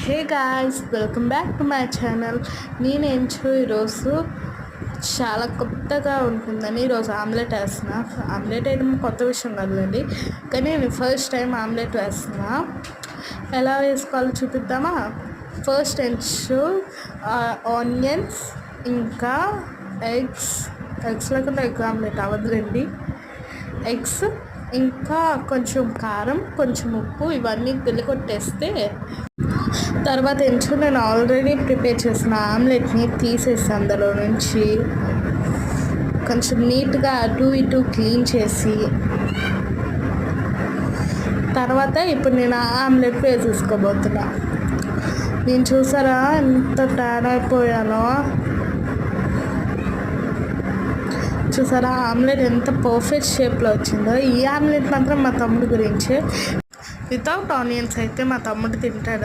Hey guys, welcome back to my channel. నేనేంచో ఈరోజు చాలా కొత్తగా ఉంటుందని ఈరోజు ఆమ్లెట్ వేస్తున్నా. ఆమ్లెట్ వేయడం కొత్త విషయం కాదులేండి, కానీ నేను ఫస్ట్ టైం ఆమ్లెట్ వేస్తున్నా. ఎలా వేసుకోవాలో చూపిద్దామా? ఫస్ట్ ఎంచో ఆనియన్స్, ఇంకా ఎగ్స్ లేకుండా ఎగ్ ఆమ్లెట్ అవ్వదులేండి. ఎగ్స్, ఇంకా కొంచెం కారం, కొంచెం ఉప్పు, ఇవన్నీ కొట్టేస్తే తర్వాత ఎంచో నేను ఆల్రెడీ ప్రిపేర్ చేసిన ఆమ్లెట్ని తీసేసి అందులో నుంచి కొంచెం నీట్గా అటు ఇటు క్లీన్ చేసి తర్వాత ఇప్పుడు నేను ఆమ్లెట్ వేసేసుకోబోతున్నా. నేను చూసారా ఎంత టైర్డ్ అయిపోయానో. చూసారా ఆమ్లెట్ ఎంత పర్ఫెక్ట్ షేప్లో వచ్చిందో. ఈ ఆమ్లెట్ మాత్రం మా తమ్ముడు గురించే. వితౌట్ ఆనియన్స్ అయితే మా తమ్ముడు తింటాడు.